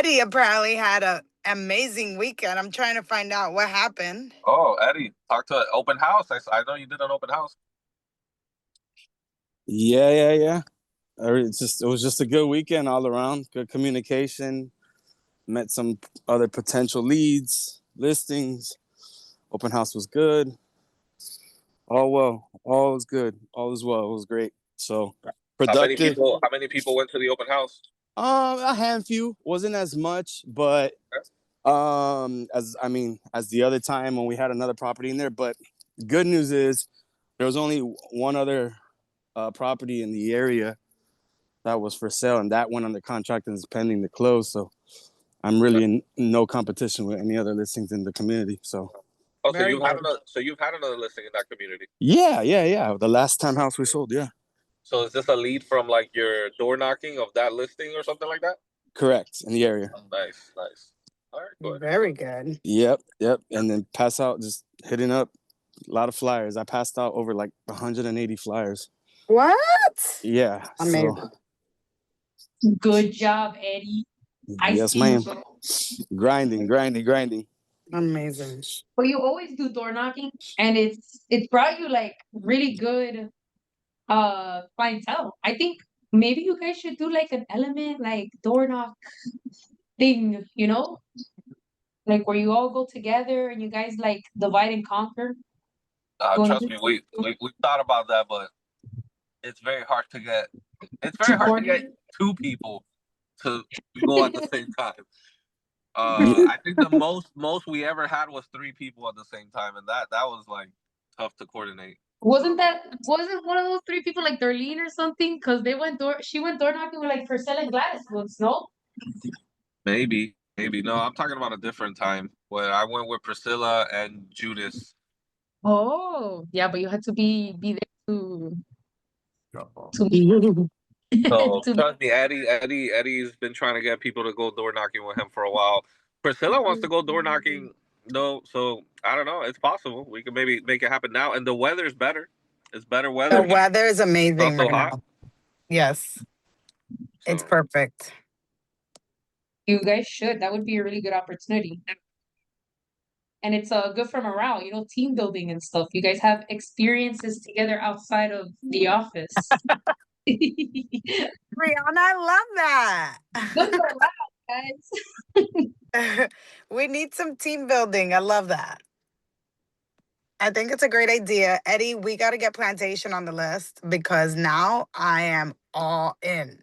Eddie apparently had an amazing weekend. I'm trying to find out what happened. Oh, Eddie, talk to an open house. I know you did an open house. Yeah. It was just a good weekend all around. Good communication. Met some other potential leads, listings. Open house was good. All well. All was good. All is well. It was great. So How many productive. people? How many people went to the open house? A handful. Wasn't as much, but as the other time when we had another property in there. But good news is there was only one other property in the area that was for sale, and that went under contract and is pending to close. So I'm really in no competition with any other listings in the community. So Oh, so Very you've had good. another. So you've had another listing in that community. yeah. The last townhouse we sold, yeah. So is this a lead from like your door knocking of that listing or something like that? Correct, in the area. Oh, nice, nice. All right, good. Very good. Yep. And then pass out, just hitting up a lot of flyers. I passed out over like 180 flyers. What? Yeah. Amazing. So Good job, Eddie. I yes, see you, ma'am. bro. Grinding. Amazing. But you always do door knocking, and it's brought you like really good clientele. I think maybe you guys should do like an element like door knock thing, like where you all go together and you guys like divide and conquer. Going Trust me, we thought about that, but it's very hard to get. It's very to hard to get coordinate. two people to go at the same time. Yeah. I think the most we ever had was three people at the same time, and that was like tough to coordinate. Wasn't one of those three people like Darlene or something? Because she went door knocking with like Priscilla and Gladys once, no? Maybe no. I'm talking about a different time when I went with Priscilla and Judas. Oh, yeah, but you had to be there to So to trust me, Eddie's been trying to get people to go door knocking with him for a while. Priscilla wants to go door knocking, no. So I don't know. It's possible we can maybe make it happen now. And the weather's better. It's better The weather. weather is It's not amazing so right hot. now. Yes, it's So perfect. You guys should. That would be a really good opportunity. And it's good for morale, team building and stuff. You guys have experiences together outside of the office. Good Brianna, I love that. morale, guys. We need some team building. I love that. I think it's a great idea. Eddie, we got to get plantation on the list because now I am all in.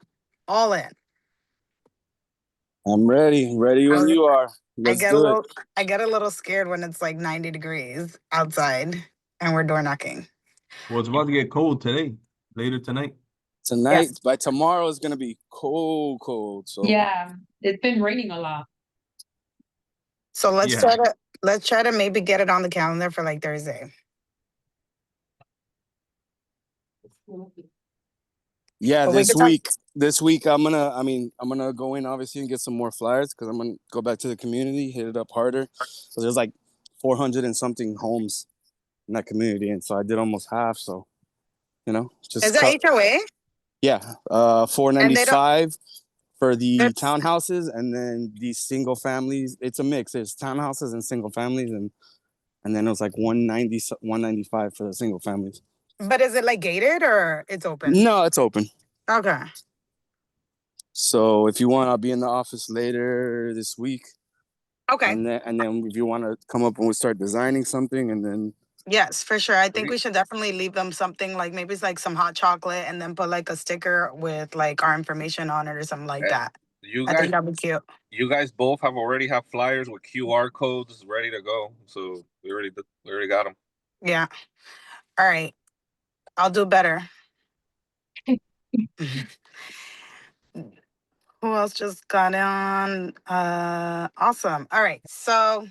All in. I'm ready. Ready when I, you are. I Let's get a do it. little I get a little scared when it's like 90 degrees outside and we're door knocking. Well, it's about to get cold today, later tonight. Tonight, Yes. by tomorrow, it's gonna be cold. So Yeah, it's been raining a lot. So Yeah. let's try to maybe get it on the calendar for like Thursday. yeah, But we could talk. this week I'm gonna go in obviously and get some more flyers because I'm gonna go back to the community, hit it up harder. So there's like 400 and something homes in that community, and so I did almost half. So Is just that cut. HOA? Yeah, And they don't 495 for the that's townhouses, and then the single families. It's a mix. There's townhouses and single families, and then it was like 190, 195 for the single families. but is it like gated or it's open? No, it's open. Okay. So if you want, I'll be in the office later this week, Okay. and then if you want to come up and we start designing something, and then Yes, for sure. I think we should definitely leave them something like maybe it's like some hot chocolate and then put like a sticker with like our information on it or something like that. you I think guys, that'd be cute. you guys both already have flyers with QR codes ready to go. So we already got them. Yeah. All right. I'll do better. Who else just got on? Awesome. All right. So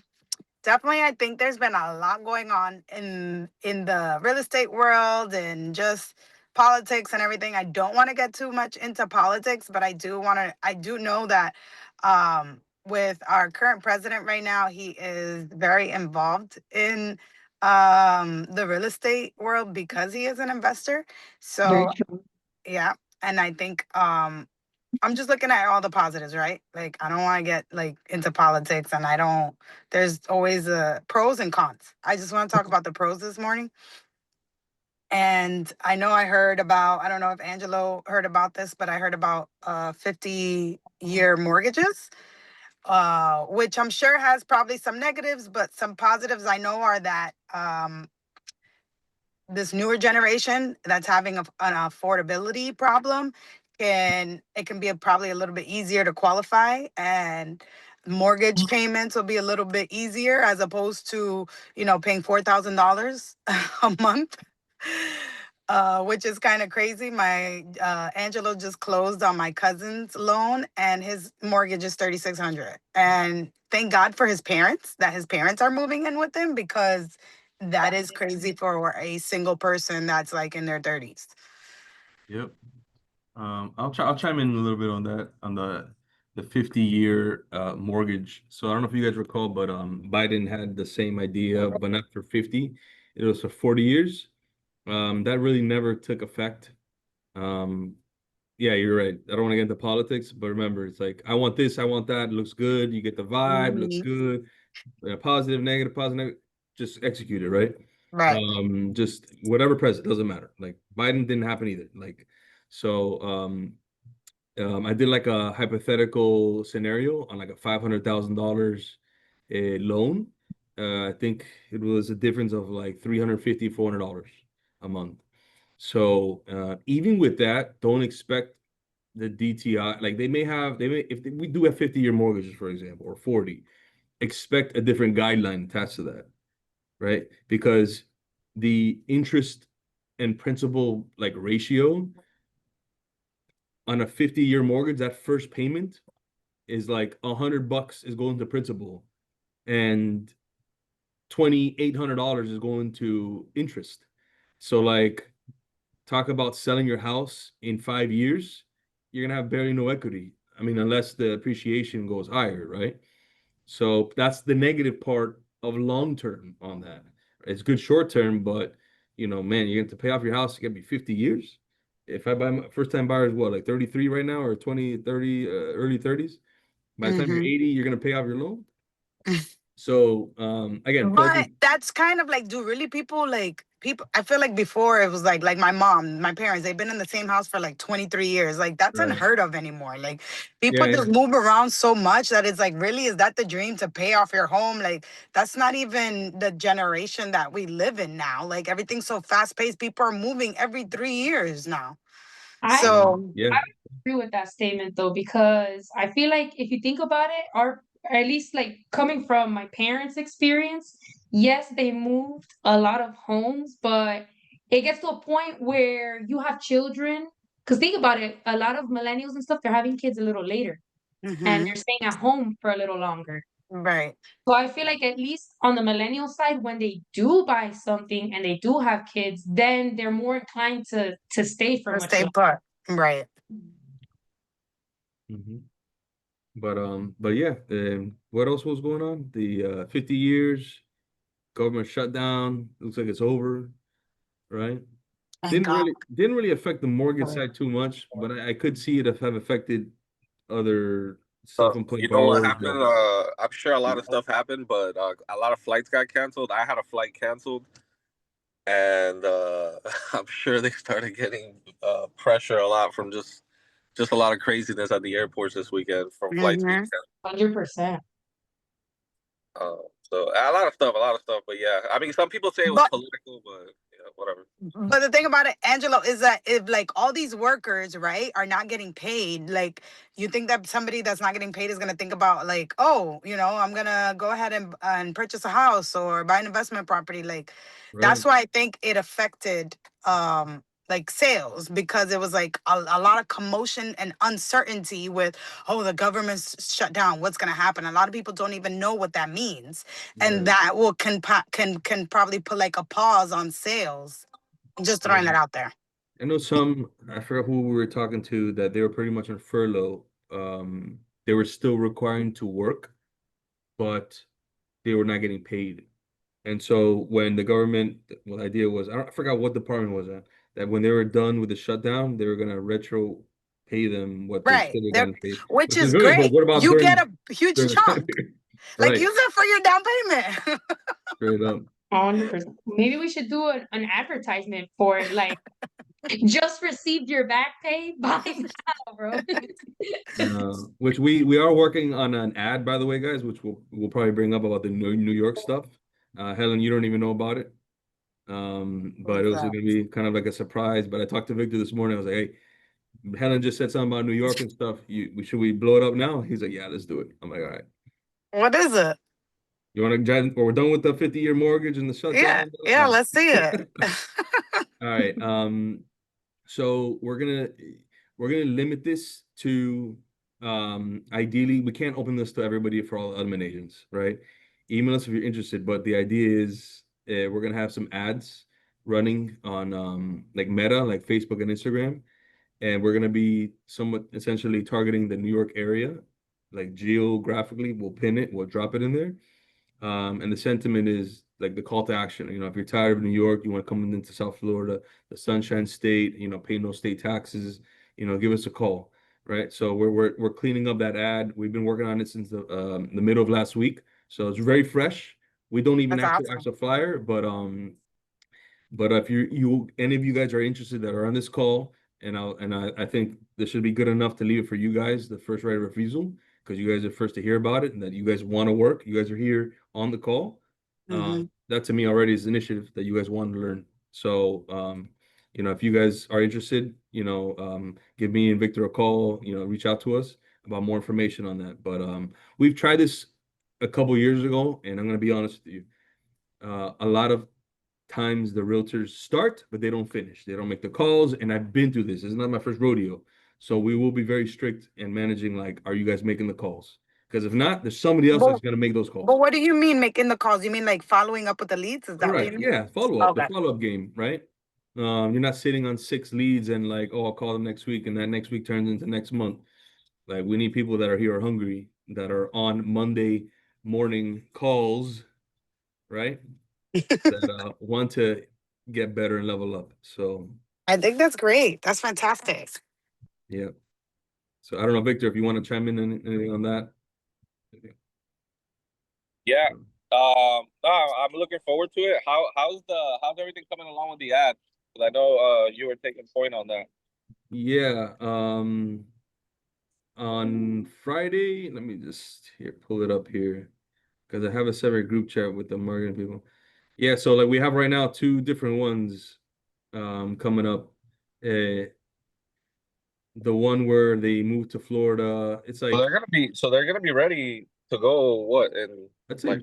definitely I think there's been a lot going on in the real estate world and just politics and everything. I don't want to get too much into politics, but I do know that with our current president right now, he is very involved in the real estate world because he is an investor. Very So true. yeah, and I think I'm just looking at all the positives, right? Like I don't want to get like into politics, and I don't. There's always pros and cons. I just want to talk about the pros this morning. And I know I heard about. I don't know if Angelo heard about this, but I heard about 50-year mortgages, which I'm sure has probably some negatives, but some positives I know are that this newer generation that's having an affordability problem can be probably a little bit easier to qualify, and mortgage payments will be a little bit easier as opposed to paying $4,000 a month, which is kind of crazy. My Angelo just closed on my cousin's loan, and his mortgage is 3,600. And thank God for his parents that his parents are moving in with him, because that is crazy for a single person that's like in their 30s. Yep. I'll chime in a little bit on that on the 50-year mortgage. So I don't know if you guys recall, but Biden had the same idea, but not for 50. It was for 40 years. That really never took effect. Um, yeah, you're right. I don't want to get into politics, but remember, it's like I want this, I want that. It looks good. You get the vibe, looks Mhm. good. Positive, negative, positive, negative. Just execute it, right? Right. Just whatever president doesn't matter. Like Biden didn't happen either. Like so, I did like a hypothetical scenario on like a $500,000 loan. I think it was a difference of like $350, $400 a month. So even with that, don't expect the DTI. Like they may if we do have 50-year mortgages, for example, or 40, expect a different guideline attached to that, right? Because the interest and principal like ratio on a 50-year mortgage, that first payment is like $100 is going to principal and $2,800 is going to interest. So like talk about selling your house in 5 years, you're gonna have barely no equity. I mean, unless the appreciation goes higher, right? So that's the negative part of long term on that. It's good short term, but man, you have to pay off your house. It's gonna be 50 years. If I buy my first time buyers, what, like 33 right now or 20, 30, early 30s? By the time you're Hmm. 80, you're gonna pay off your loan. So again, focus. But that's kind of like, do really people like people? I feel like before it was like my mom, my parents, they've been in the same house for like 23 years. Like that's Right. unheard of anymore. Like Yeah, people yeah. just move around so much that it's like, really, is that the dream to pay off your home? Like that's not even the generation that we live in now. Like everything's so fast paced. People are moving every 3 years now. I So. Yeah. agree with that statement though, because I feel like if you think about it, or at least like coming from my parents' experience, yes, they moved a lot of homes, but it gets to a point where you have children. Because think about it, a lot of millennials and stuff, they're having kids a little later and Hmm. they're staying at home for a little longer. Right. So I feel like at least on the millennial side, when they do buy something and they do have kids, then they're more inclined to stay for Or much stay longer. put. Right. Hmm. But yeah, what else was going on? The 50 years government shutdown looks like it's over, right? Thank Didn't God. really didn't really affect the mortgage side too much, but I could see it have affected other self-employed You know what borrowers. happened? I'm sure a lot of stuff happened, but a lot of flights got canceled. I had a flight canceled, and I'm sure they started getting pressure a lot from just a lot of craziness at the airports this weekend from flights being Hmm. canceled. 100%. So a lot of stuff. But yeah, I mean, some people say it was But political, but yeah, whatever. But the thing about it, Angelo, is that if like all these workers, right, are not getting paid, like you think that somebody that's not getting paid is gonna think about like, oh, I'm gonna go ahead and purchase a house or buy an investment property. Like Right, that's why I think it affected like sales, because it was like a lot of commotion and uncertainty with, oh, the government's shut down. What's gonna happen? A lot of people don't even know what that means. And right. that will can probably put like a pause on sales. I'm just Yeah. throwing that out there. I know some, I forgot who we were talking to, that they were pretty much on furlough. They were still requiring to work, but they were not getting paid. And so when the government, well, the idea was, I forgot what department was that when they were done with the shutdown, they were gonna retro pay them what they Right. should have gotten paid, Which which is is good. But great. what about You during get a huge the time chunk. period? Like Right, use it for your down payment. straight up. 100%. Maybe we should do an advertisement for it, like just received your back pay, buy now, bro. Which we are working on an ad, by the way, guys, which we'll probably bring up about the New York stuff. Helen, you don't even know about it. But it What's was that? gonna be kind of like a surprise. But I talked to Victor this morning. I was like, hey, Helen just said something about New York and stuff. Should we blow it up now? He's like, yeah, let's do it. I'm like, all right. What is it? You want to? Or we're done with the 50-year mortgage and the Yeah, shutdown. yeah, let's see it. All right. So we're gonna limit this to ideally we can't open this to everybody for all admin agents, right? Email us if you're interested, but the idea is we're gonna have some ads running on like Meta, like Facebook and Instagram, and we're gonna be somewhat essentially targeting the New York area, like geographically, we'll pin it, we'll drop it in there. And the sentiment is like the call to action. You know, if you're tired of New York, you want to come into South Florida, the Sunshine State, you know, pay no state taxes, you know, give us a call, right? So we're cleaning up that ad. We've been working on it since the middle of last week, so it's very fresh. We don't even That's actually awesome. act a flyer, but if you any of you guys are interested that are on this call, I think this should be good enough to leave it for you guys, the first right of refusal, because you guys are first to hear about it and that you guys want to work. You guys are here on the call. Hmm. That to me already is initiative that you guys want to learn. So you know, if you guys are interested, you know, give me and Victor a call, you know, reach out to us about more information on that. But we've tried this a couple years ago, and I'm gonna be honest with you. A lot of times the realtors start, but they don't finish. They don't make the calls. And I've been through this. It's not my first rodeo. So we will be very strict in managing, like, are you guys making the calls? Because if not, there's somebody else But that's going to make those but calls. what do you mean making the calls? You mean like following up with the leads? Is that what you Correct. mean? Yeah. Follow up, the Okay. follow up game, right? You're not sitting on 6 leads and like, oh, I'll call them next week. And that next week turns into next month. Like, we need people that are here hungry, that are on Monday morning calls, right? That want to get better and level up. So, I think that's great. That's fantastic. yeah. So I don't know, Victor, if you want to chime in anything on that. Yeah. No, I'm looking forward to it. How's everything coming along with the ad? Because I know you were taking point on that. Yeah. On Friday, let me just here pull it up here because I have a separate group chat with the marketing people. Yeah, so like we have right now two different ones coming up. Uh the one where they moved to Florida, it's So like they're gonna be ready to go what in I'd say like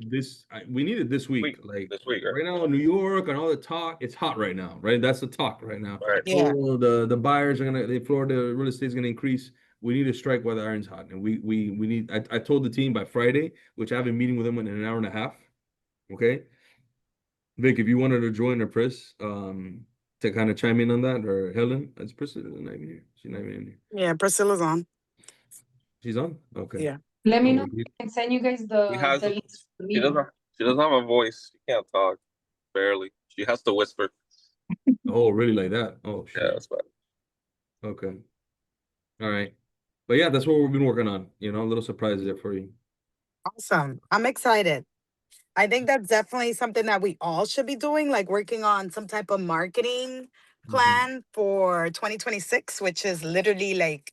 we need it this week. week Like this week, right? right now, New York and all the talk, it's hot right now, right? That's the talk right now. Right. Yeah. Oh, the buyers are gonna, the Florida real estate is gonna increase. We need to strike while the iron's hot, and we need. I told the team by Friday, which I have a meeting with them in an hour and a half. Okay, Vic, if you wanted to join or Chris, to kind of chime in on that, or Helen, is Priscilla not even here? She's not even in here. Yeah, Priscilla's on. She's on. Okay. Yeah. Let me Oh, know. I can send you guys He the has the link to the she meeting. doesn't have a voice. She can't talk barely. She has to whisper. oh, really like that? Oh, Yeah, shoot. that's bad. Okay. All right. But yeah, that's what we've been working on. You know, a little surprise there for you. Awesome. I'm excited. I think that's definitely something that we all should be doing, like working on some type of marketing Mhm. plan for 2026, which is literally like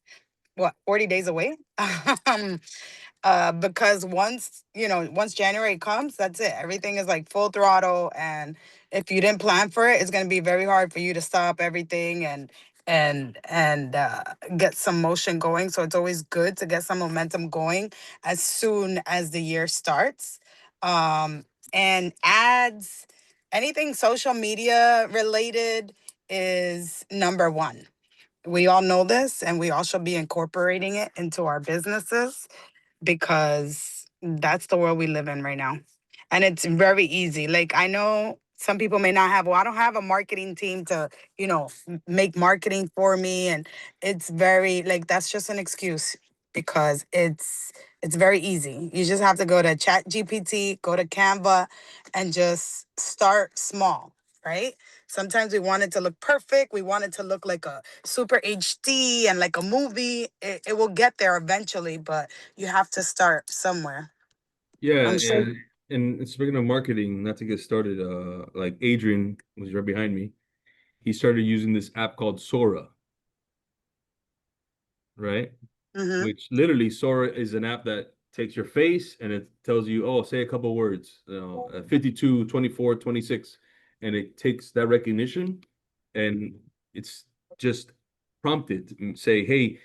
what, 40 days away. um, because once January comes, that's it. Everything is like full throttle, and if you didn't plan for it, it's going to be very hard for you to stop everything and get some motion going. So it's always good to get some momentum going as soon as the year starts. Um, and ads, anything social media related is number one. We all know this, and we all should be incorporating it into our businesses because that's the world we live in right now. And it's very easy. Like, I know some people may not have, well, I don't have a marketing team to, make marketing for me. And it's very, like, that's just an excuse because it's very easy. You just have to go to Chat GPT, go to Canva, and just start small. right? Sometimes we want it to look perfect. We want it to look like a super HD and like a movie. It will get there eventually, but you have to start somewhere. Yeah, I'm sure. and speaking of marketing, not to get started, like Adrian was right behind me. He started using this app called Sora, right? Mm-hmm. Which literally Sora is an app that takes your face and it tells you, oh, say a couple words, 52, 24, 26, and it takes that recognition and it's just prompted and say, hey,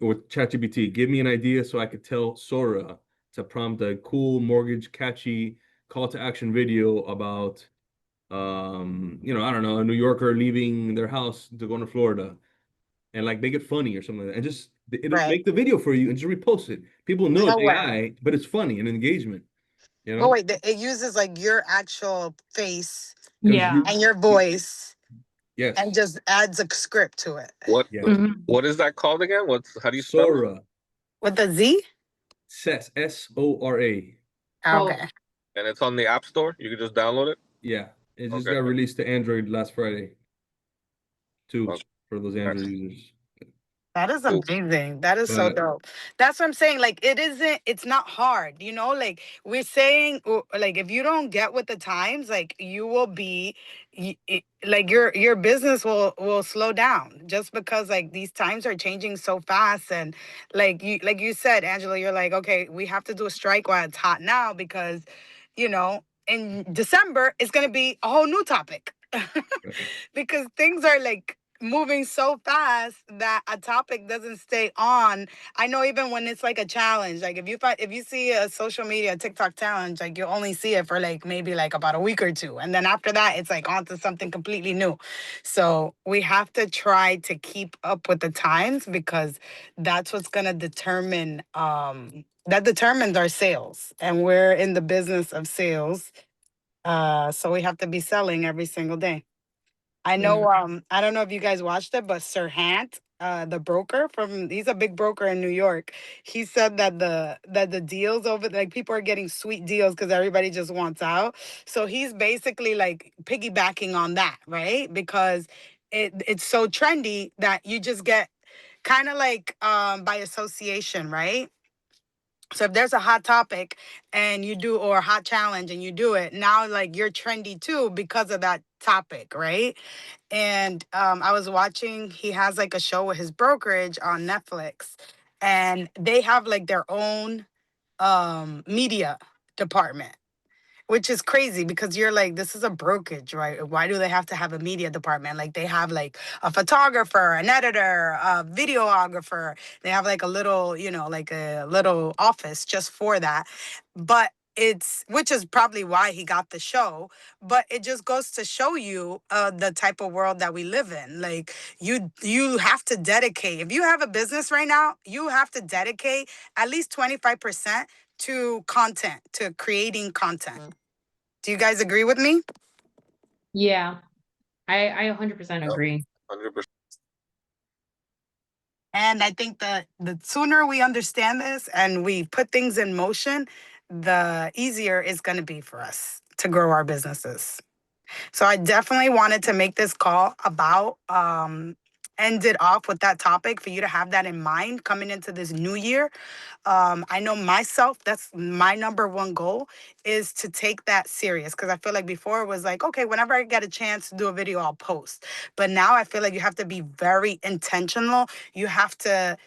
with ChatGPT, give me an idea so I could tell Sora to prompt a cool mortgage catchy call to action video about I don't know, a New Yorker leaving their house to go to Florida and like make it funny or something like that. And just it'll Right. make the video for you and just repost it. People know No it's way. AI, but it's funny and engagement, you Oh know? wait, it uses like your actual face Because Yeah. and your voice and yes, just adds a script to it. What yeah. Mhm. what is that called again? How do you spell it? Sora, With a Z? SORA. Oh, Okay. And it's on the App Store. You can just download it. Yeah, it just Okay. got released to Android last Friday too Okay. for those Android users. That is Cool. amazing. That is so But dope. That's what I'm saying. Like, it's not hard, you know? Like, we're saying, like, if you don't get with the times, like, you will be, like, your business will slow down just because, like, these times are changing so fast. And, like you said, Angela, you're like, okay, we have to do a strike while it's hot now because, in December, it's going to be a whole new topic. Because things are like moving so fast that a topic doesn't stay on. I know even when it's like a challenge, like if you see a social media TikTok challenge, like you only see it for like maybe like about a week or two, and then after that it's like on to something completely new. So we have to try to keep up with the times because that's what's gonna determine that determines our sales, and we're in the business of sales. So we have to be selling every single day. I know, I don't know if you guys watched it, but Sir Hant, the broker he's a big broker in New York. He said that the deals over, like people are getting sweet deals because everybody just wants out. So he's basically like piggybacking on that, right? Because it's so trendy that you just get kind of like by association, right? So if there's a hot topic and you do, or a hot challenge and you do it, now like you're trendy too because of that topic, right? And I was watching, he has like a show with his brokerage on Netflix, and they have like their own media department, which is crazy because you're like, this is a brokerage, right? Why do they have to have a media department? Like they have like a photographer, an editor, a videographer. They have like a little, like a little office just for that. But which is probably why he got the show, but it just goes to show you the type of world that we live in. Like you have to dedicate, if you have a business right now, you have to dedicate at least 25% to content, to creating content. Do you guys agree with me? yeah. I 100% Yep. agree. 100%. And I think that the sooner we understand this and we put things in motion, the easier it's going to be for us to grow our businesses. So I definitely wanted to make this call about end it off with that topic for you to have that in mind coming into this new year. I know myself, that's my number one goal, is to take that serious, because I feel like before it was like, okay, whenever I get a chance to do a video, I'll post. But now I feel like you have to be very intentional. You have to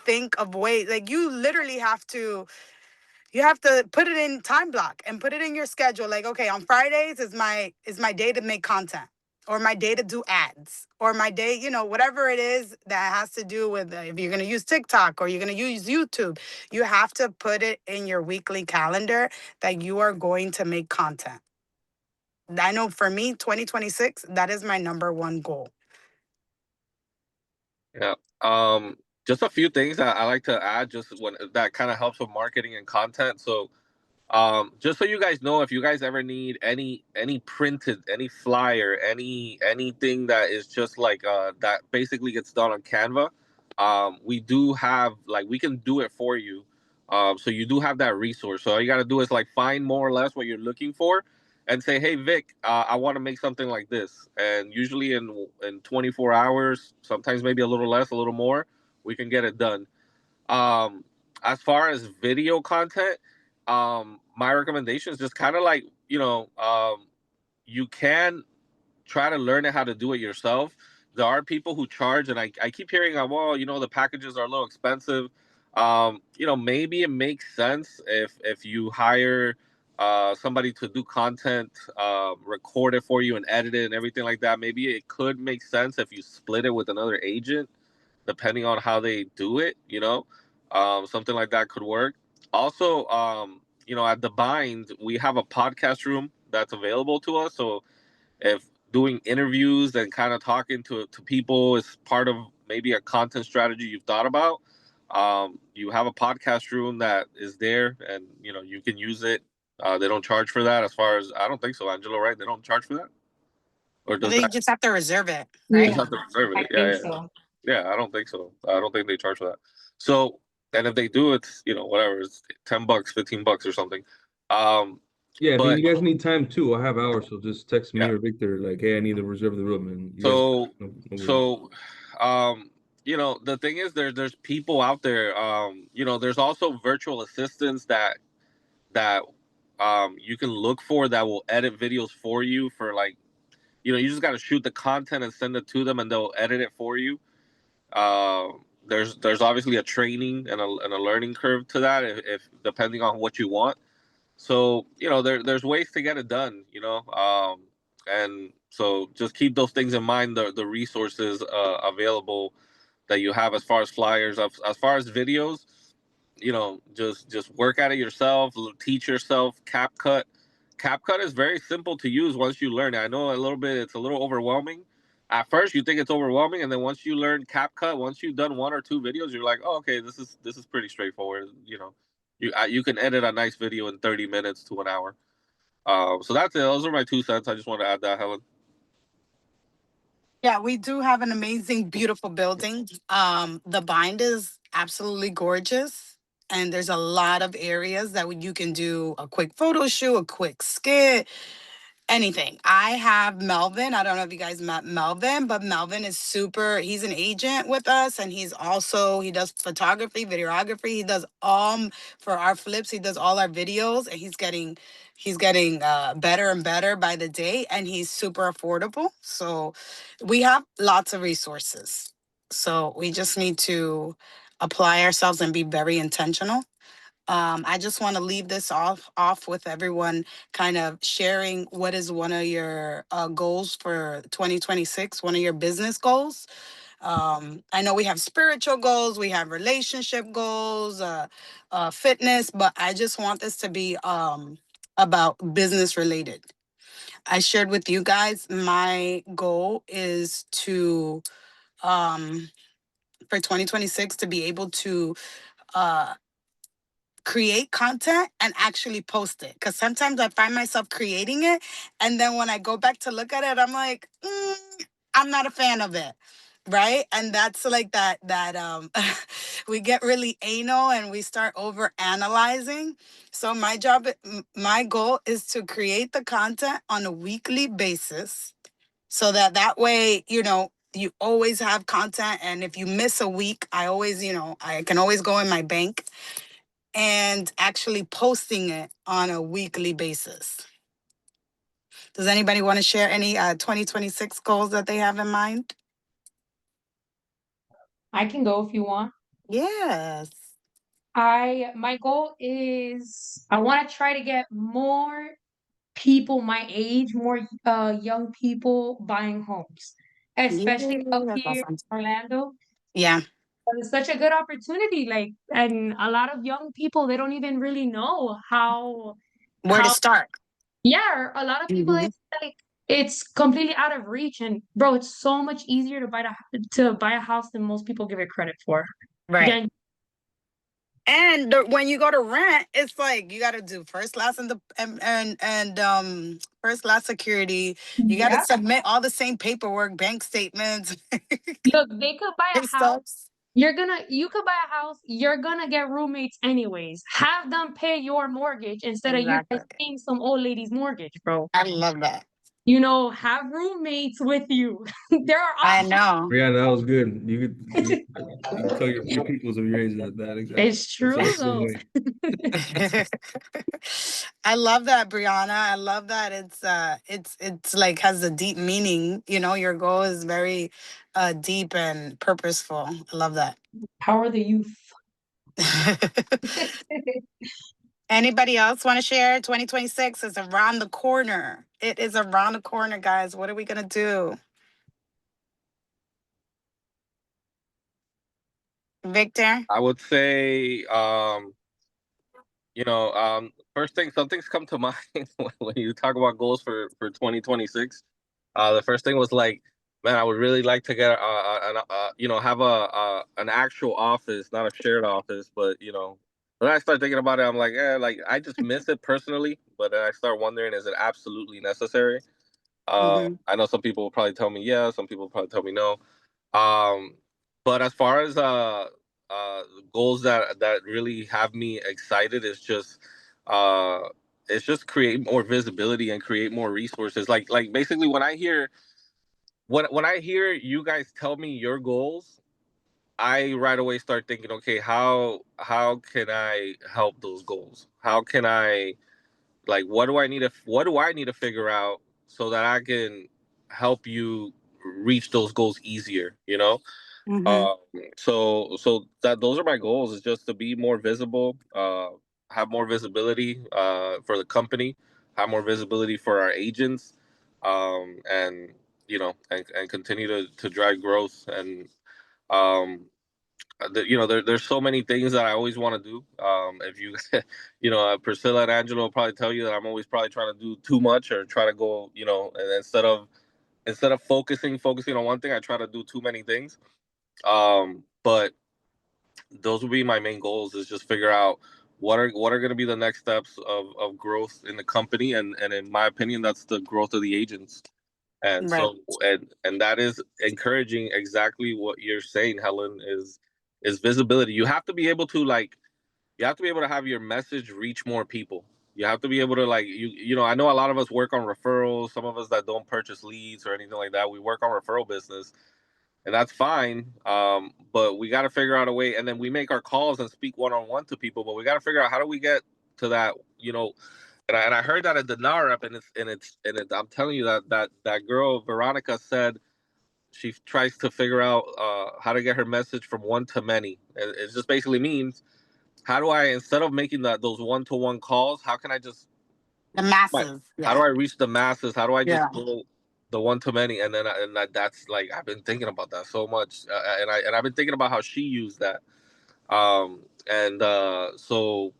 think of ways, like you literally have to put it in time block and put it in your schedule. Like, okay, on Fridays is my day to make content, or my day to do ads, or my day, whatever it is that has to do with if you're going to use TikTok or you're going to use YouTube. You have to put it in your weekly calendar that you are going to make content. I know for me, 2026, that is my number one goal. Yeah. Just a few things that I like to add, just when that kind of helps with marketing and content. So, just so you guys know, if you guys ever need any printed, any flyer, anything that is just like that basically gets done on Canva, we do have, like, we can do it for you. So you do have that resource. So all you got to do is like find more or less what you're looking for, and say, "Hey, Vic, I want to make something like this." And usually in 24 hours, sometimes maybe a little less, a little more, we can get it done. Um, as far as video content, my recommendation is just kind of like, you can try to learn how to do it yourself. There are people who charge, and I keep hearing, well, the packages are a little expensive. Maybe it makes sense if you hire somebody to do content, record it for you and edit it and everything like that. Maybe it could make sense if you split it with another agent, depending on how they do it. Something like that could work. Also, at the Bind, we have a podcast room that's available to us. So if doing interviews and kind of talking to people is part of maybe a content strategy you've thought about, you have a podcast room that is there, and you can use it. They don't charge for that, as far as I don't think so, Angelo, right? They don't charge for that, or Well, does they that? just have to reserve it, You right? just have to reserve I it. Yeah, think yeah, so. yeah. I don't think so. I don't think they charge for that. So, and if they do, it's whatever. It's $10, $15 or something. Um, Yeah, if but you guys need time too, I have hours, so just text me yeah. or Victor like, hey, I need to reserve the room, and you guys. So, No worries. so, the thing is, there's people out there. There's also virtual assistants that you can look for that will edit videos for you for, like, you just got to shoot the content and send it to them, and they'll edit it for you. There's obviously a training and a learning curve to that, if depending on what you want. So there's ways to get it done. And so just keep those things in mind. The resources available that you have, as far as flyers, as far as videos. Just work at it yourself. Teach yourself CapCut. CapCut is very simple to use once you learn it. I know it's a little overwhelming. At first, you think it's overwhelming, and then once you learn CapCut, once you've done one or two videos, you're like, oh, okay, this is pretty straightforward. You can edit a nice video in 30 minutes to an hour. So that's it. Those are my 2 cents. I just want to add that, Helen. Yeah, we do have an amazing, beautiful building. The Bind is absolutely gorgeous. And there's a lot of areas that you can do a quick photo shoot, a quick skit, anything. I have Melvin. I don't know if you guys met Melvin, but Melvin is he's an agent with us, and he does photography, videography. He does for our flips, he does all our videos, and he's getting better and better by the day, and he's super affordable. So we have lots of resources. So we just need to apply ourselves and be very intentional. I just want to leave this off with everyone kind of sharing what is one of your goals for 2026, one of your business goals. I know we have spiritual goals, we have relationship goals, fitness, but I just want this to be about business related. I shared with you guys my goal is to for 2026 to be able to uh, create content and actually post it, because sometimes I find myself creating it, and then when I go back to look at it, I'm like, I'm not a fan of it, right? And that's like that we get really anal and we start over analyzing. So my goal is to create the content on a weekly basis, so that way you always have content, and if you miss a week, I can always go in my bank and actually posting it on a weekly basis. Does anybody want to share any 2026 goals that they have in mind? I can go if you want. Yes. My goal is I want to try to get more people my age, more young people buying homes, Yeah, especially up that's here awesome. in Orlando. Yeah. It's such a good opportunity, like, and a lot of young people, they don't even really know Where to how start? yeah, a lot of people Mhm. like it's completely out of reach, and bro, it's so much easier to buy a house than most people give it credit for. Right. Again, And when you go to rent, it's like you got to do first class and first class security. You got to yeah. submit all the same paperwork, bank statements, Look, they could buy pay a house stubs. You could buy a house, you're gonna get roommates anyways. Have them pay your mortgage instead of you guys Exactly. paying some old lady's mortgage, bro. I love that. Have roommates with you. There are I options. know. Yeah, that was good. You could tell your peoples of your age that exactly. It's true though. I love that, Brianna. I love that it's like has a deep meaning. Your goal is very deep and purposeful. I love that. Power the youth. Anybody else want to share? 2026 is around the corner. It is around the corner, guys. What are we gonna do? Victor? I would say, first thing, some things come to mind when you talk about goals for 2026. The first thing was like, man, I would really like to get have an actual office, not a shared office, but when I start thinking about it, I'm like, like I just miss it personally, but then I start wondering, is it absolutely necessary? Mm-hmm. I know some people will probably tell me yes, some people will probably tell me no. Um, but as far as goals that really have me excited is just uh create more visibility and create more resources. Like basically when I hear you guys tell me your goals, I right away start thinking, okay, how can I help those goals? How can I like what do I need to figure out so that I can help you reach those goals easier, you know? Mm-hmm. Um, so that those are my goals is just to be more visible, have more visibility for the company, have more visibility for our agents, and and continue to drive growth and um there's so many things that I always want to do. If you, Priscilla and Angelo will probably tell you that I'm always probably trying to do too much or try to go, and instead of focusing on one thing, I try to do too many things. But those will be my main goals is just figure out what are going to be the next steps of growth in the company, and in my opinion, that's the growth of the agents. And Right. so and that is encouraging exactly what you're saying, Helen, is visibility. You have to be able to have your message reach more people. You have to be able to like I know a lot of us work on referrals, some of us that don't purchase leads or anything like that. We work on referral business and that's fine. But we got to figure out a way, and then we make our calls and speak one on one to people. But we got to figure out how do we get to that, And I heard that at the NAREP, and I'm telling you that girl Veronica said she tries to figure out how to get her message from one to many. It just basically means how do I, instead of making those one-to-one calls, how can I just The reach masses. how do Yeah. I reach the masses? How do I just Yeah. go the one to many? And then that's like I've been thinking about that so much, and I've been thinking about how she used that. And so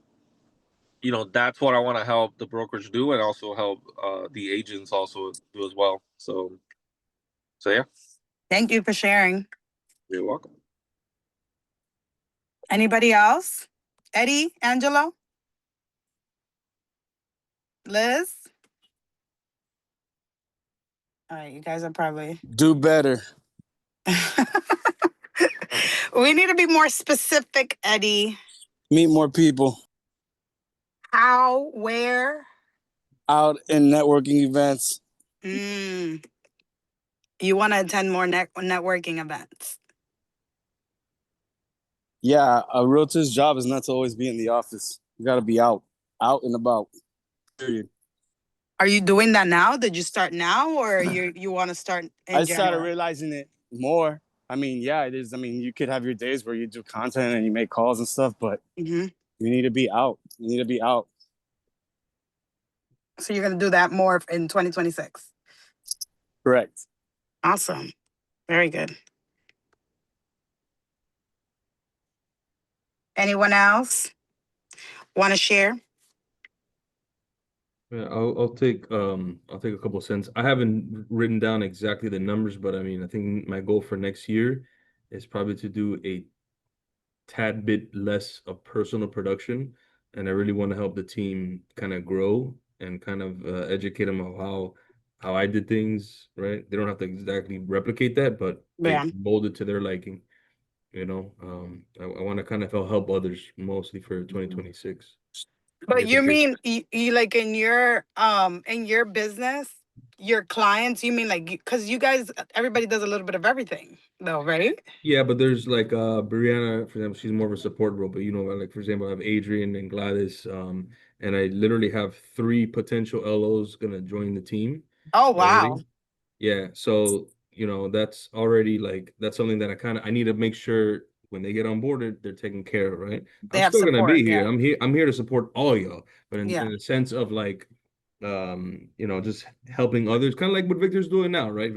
that's what I want to help the brokerage do, and also help the agents also do as well. So yeah, Thank you for sharing. you're welcome. Anybody else? Eddie, Angelo, Liz? All right, you guys are probably. Do better. We need to be more specific, Eddie. Meet more people. How, where? Out in networking events. You want to attend more networking events? Yeah, a realtor's job is not to always be in the office. You got to be out and about. Period. Are you doing that now? Did you start now, or you want to start I in started January? realizing it more. I mean, yeah, it is. I mean, you could have your days where you do content and you make calls and stuff, but you need to be out. You need to be out. So you're going to do that more in 2026? Correct. Awesome. Very good. Anyone else want to share? Yeah, I'll take a couple cents. I haven't written down exactly the numbers, but I mean I think my goal for next year is probably to do a tad bit less of personal production, and I really want to help the team kind of grow and kind of educate them on how I did things, right? They don't have to exactly replicate that, but Yeah. mold it to their liking. you know, I want to kind of help others mostly for 2026. But Get the you big. mean you like in your business, your clients, you mean like because you guys everybody does a little bit of everything though, right? Yeah, but there's like Brianna, for example, she's more of a support role. But you know, like for example, I have Adrian and Gladys, and I literally have 3 potential LOs gonna join the team Oh wow. already. Yeah, so you know that's already like that's something that I need to make sure when they get on board they're taken care of, right? They I'm have still gonna support, be here. yeah. I'm here to support all y'all, but Yeah. in a sense of like you know, just helping others, kind of like what Victor's doing now, right?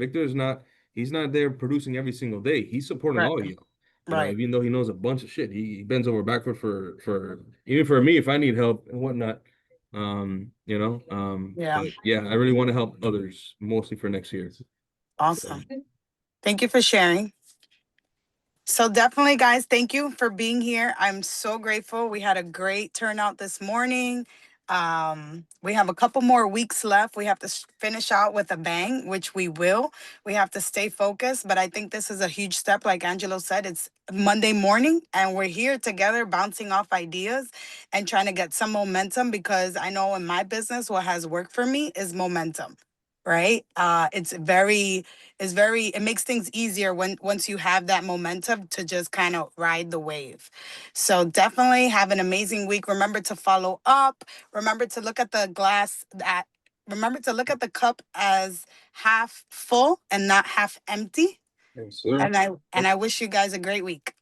He's not there producing every single day. He's supporting Right. all y'all. You know, Right. even though he knows a bunch of shit, he bends over backward for even for me if I need help and whatnot. You know, Yeah. but yeah, I really want to help others mostly for next year. So, Awesome. Thank you for sharing. So definitely, guys, thank you for being here. I'm so grateful. We had a great turnout this morning. We have a couple more weeks left. We have to finish out with a bang, which we will. We have to stay focused, but I think this is a huge step. Like Angelo said, it's Monday morning, and we're here together, bouncing off ideas and trying to get some momentum. Because I know in my business, what has worked for me is momentum. Right? It makes things easier when once you have that momentum to just kind of ride the wave. So definitely have an amazing week. Remember to follow up. Remember to look at the remember to look at the cup as half full and not half empty. Yes, sir. And I wish you guys a great week.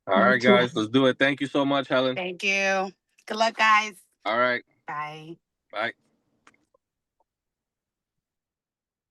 All right, guys, let's do it. Thank you so much, Helen. Thank you. Good luck, guys. All right. Bye. Bye.